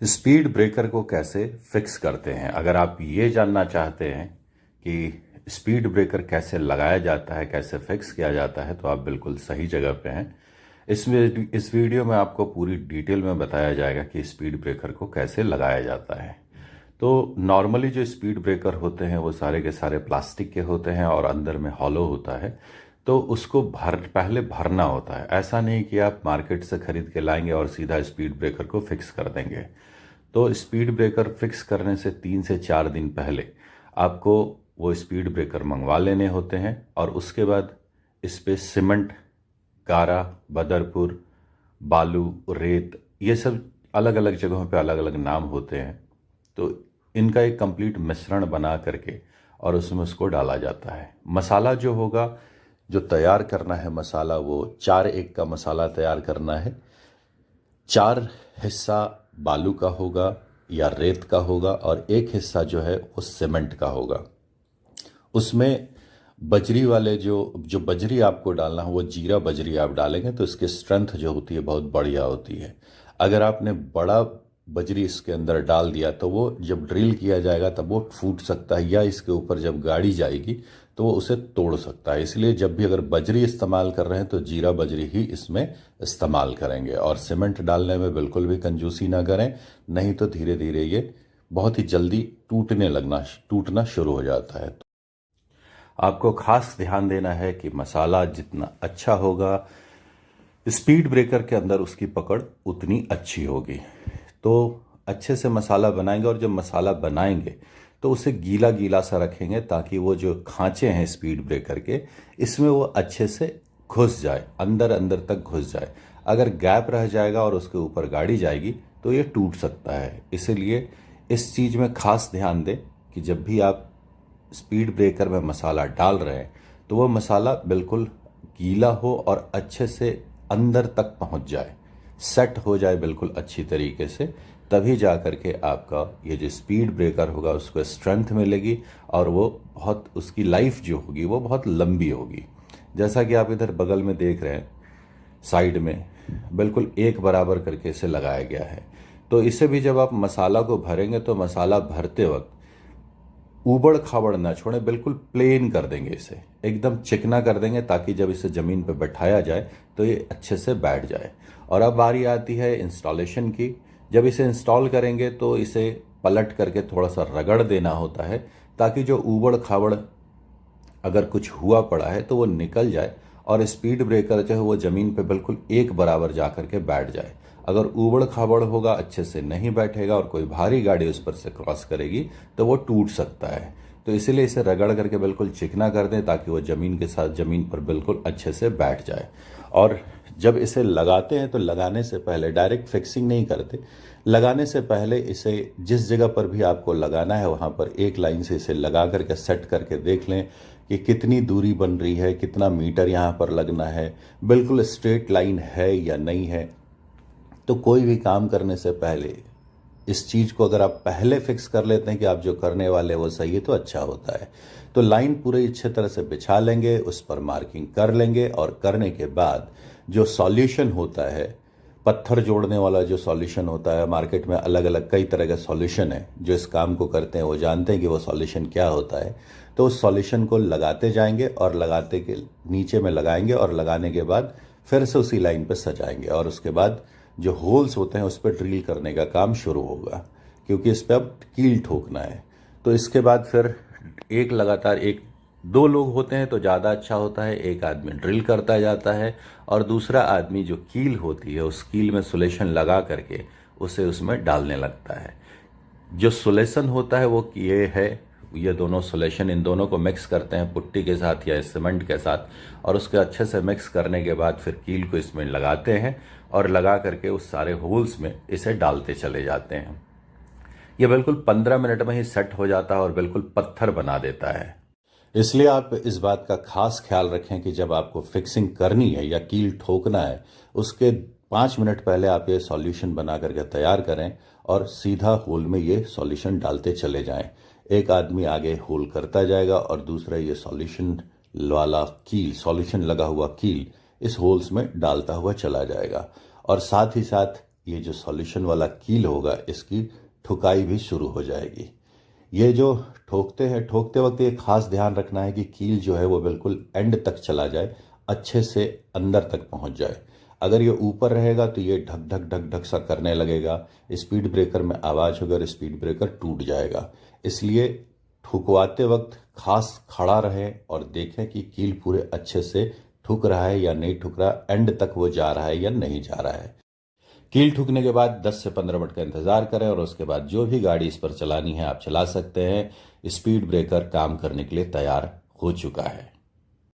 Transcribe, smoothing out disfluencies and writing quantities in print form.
Speed breaker को कैसे fix करते हैं? अगर आप ये जानना चाहते हैं कि स्पीड ब्रेकर कैसे लगाया जाता है, कैसे फिक्स किया जाता है, तो आप बिल्कुल सही जगह पे हैं। इस वीडियो में आपको पूरी डिटेल में बताया जाएगा कि स्पीड ब्रेकर को कैसे लगाया जाता है। तो नॉर्मली जो स्पीड ब्रेकर होते हैं वो सारे के सारे प्लास्टिक के होते हैं और अंदर में हॉलो होता है। तो उसको पहले भरना होता है। ऐसा नहीं कि आप मार्केट से खरीद के लाएंगे और सीधा स्पीड ब्रेकर को फिक्स कर देंगे। तो स्पीड ब्रेकर फिक्स करने से 3 से 4 दिन पहले आपको वो स्पीड ब्रेकर मंगवा लेने होते हैं और उसके बाद इस पे सीमेंट, गारा, बदरपुर, बालू, रेत, ये सब अलग अलग जगहों पे अलग अलग नाम होते हैं। तो इनका एक कंप्लीट मिश्रण बना करके और उसमें उसको डाला जाता है। मसाला जो होगा, जो तैयार करना है मसाला, वो 4:1 का मसाला तैयार करना है। 4 हिस्सा बालू का होगा या रेत का होगा और 1 हिस्सा जो है वो सीमेंट का होगा। उसमें बजरी वाले जो बजरी आपको डालना है वो जीरा बजरी आप डालेंगे तो इसकी स्ट्रेंथ जो होती है बहुत बढ़िया होती है। अगर आपने बड़ा बजरी इसके अंदर डाल दिया तो वो जब ड्रिल किया जाएगा तब वो फूट सकता है या इसके ऊपर जब गाड़ी जाएगी तो वो उसे तोड़ सकता है। इसलिए जब भी अगर बजरी इस्तेमाल कर रहे हैं तो जीरा बजरी ही इसमें इस्तेमाल करेंगे और सीमेंट डालने में बिल्कुल भी कंजूसी ना करें, नहीं तो धीरे धीरे ये बहुत ही जल्दी टूटना शुरू हो जाता है। आपको खास ध्यान देना है कि मसाला जितना अच्छा होगा, स्पीड ब्रेकर के अंदर उसकी पकड़ उतनी अच्छी होगी। तो अच्छे से मसाला बनाएंगे और जब मसाला बनाएंगे तो उसे गीला गीला सा रखेंगे ताकि वो जो खांचे हैं स्पीड ब्रेकर के, इसमें वो अच्छे से घुस जाए, अंदर अंदर तक घुस जाए। अगर गैप रह जाएगा और उसके ऊपर गाड़ी जाएगी तो ये टूट सकता है। इसीलिए इस चीज़ में खास ध्यान दें कि जब भी आप स्पीड ब्रेकर में मसाला डाल रहे हैं तो वो मसाला बिल्कुल गीला हो और अच्छे से अंदर तक पहुंच जाए, सेट हो जाए बिल्कुल अच्छी तरीके से। तभी जा करके आपका ये जो स्पीड ब्रेकर होगा उसको स्ट्रेंथ मिलेगी और वो बहुत, उसकी लाइफ जो होगी वो बहुत लंबी होगी। जैसा कि आप इधर बगल में देख रहे हैं, साइड में बिल्कुल एक बराबर करके इसे लगाया गया है। तो इसे भी जब आप मसाला को भरेंगे तो मसाला भरते वक्त ऊबड़ खाबड़ ना छोड़ें, बिल्कुल प्लेन कर देंगे, इसे एकदम चिकना कर देंगे ताकि जब इसे ज़मीन पर बैठाया जाए तो ये अच्छे से बैठ जाए। और अब बारी आती है इंस्टॉलेशन की। जब इसे इंस्टॉल करेंगे तो इसे पलट करके थोड़ा सा रगड़ देना होता है ताकि जो ऊबड़ खाबड़ अगर कुछ हुआ पड़ा है तो वो निकल जाए और स्पीड ब्रेकर जो है वो ज़मीन पे बिल्कुल एक बराबर जा करके बैठ जाए। अगर ऊबड़ खाबड़ होगा, अच्छे से नहीं बैठेगा और कोई भारी गाड़ी उस पर से क्रॉस करेगी तो वो टूट सकता है। तो इसीलिए इसे रगड़ करके बिल्कुल चिकना कर दें ताकि वो ज़मीन के साथ ज़मीन पर बिल्कुल अच्छे से बैठ जाए। और जब इसे लगाते हैं तो लगाने से पहले डायरेक्ट फिक्सिंग नहीं करते। लगाने से पहले इसे जिस जगह पर भी आपको लगाना है वहाँ पर एक लाइन से इसे लगा करके सेट करके देख लें कि कितनी दूरी बन रही है, कितना मीटर यहाँ पर लगना है, बिल्कुल स्ट्रेट लाइन है या नहीं है। तो कोई भी काम करने से पहले इस चीज़ को अगर आप पहले फिक्स कर लेते हैं कि आप जो करने वाले वो सही है तो अच्छा होता है। तो लाइन पूरी अच्छे तरह से बिछा लेंगे, उस पर मार्किंग कर लेंगे और करने के बाद जो सॉल्यूशन होता है, पत्थर जोड़ने वाला जो सॉल्यूशन होता है, मार्केट में अलग अलग कई तरह का सॉल्यूशन है। जो इस काम को करते हैं वो जानते हैं कि वो सॉल्यूशन क्या होता है। तो उस सॉल्यूशन को लगाते जाएंगे और लगाते के नीचे में लगाएंगे और लगाने के बाद फिर से उसी लाइन पर सजाएंगे और उसके बाद जो होल्स होते हैं उस पर ड्रिल करने का काम शुरू होगा, क्योंकि इस पर अब कील ठोकना है। तो इसके बाद फिर एक लगातार 1-2 लोग होते हैं तो ज़्यादा अच्छा होता है। एक आदमी ड्रिल करता जाता है और दूसरा आदमी जो कील होती है उस कील में सुलेशन लगा करके उसे उसमें डालने लगता है। जो सुलेशन होता है वो ये दोनों सुलेशन, इन दोनों को मिक्स करते हैं पुट्टी के साथ या सीमेंट के साथ और उसके अच्छे से मिक्स करने के बाद फिर कील को इसमें लगाते हैं और लगा करके उस सारे होल्स में इसे डालते चले जाते हैं। ये बिल्कुल 15 मिनट में ही सेट हो जाता है और बिल्कुल पत्थर बना देता है। इसलिए आप इस बात का खास ख्याल रखें कि जब आपको फिक्सिंग करनी है या कील ठोकना है उसके 5 मिनट पहले आप ये सॉल्यूशन बना करके तैयार करें और सीधा होल में ये सॉल्यूशन डालते चले जाएं। एक आदमी आगे होल करता जाएगा और दूसरा ये सॉल्यूशन वाला कील, सॉल्यूशन लगा हुआ कील इस होल्स में डालता हुआ चला जाएगा। और साथ ही साथ ये जो सॉल्यूशन वाला कील होगा इसकी ठुकाई भी शुरू हो जाएगी। ये जो ठोकते हैं, ठोकते वक्त ये खास ध्यान रखना है कि कील जो है वो बिल्कुल एंड तक चला जाए, अच्छे से अंदर तक पहुंच जाए। अगर ये ऊपर रहेगा तो ये ढक ढक ढक ढक सा करने लगेगा, स्पीड ब्रेकर में आवाज़ होगी और स्पीड ब्रेकर टूट जाएगा। इसलिए ठुकवाते वक्त खास खड़ा रहे और देखें कि कील पूरे अच्छे से ठुक रहा है या नहीं ठुक रहा, एंड तक वो जा रहा है या नहीं जा रहा है। कील ठुकने के बाद 10 से 15 मिनट का इंतजार करें और उसके बाद जो भी गाड़ी इस पर चलानी है आप चला सकते हैं। स्पीड ब्रेकर काम करने के लिए तैयार हो चुका है।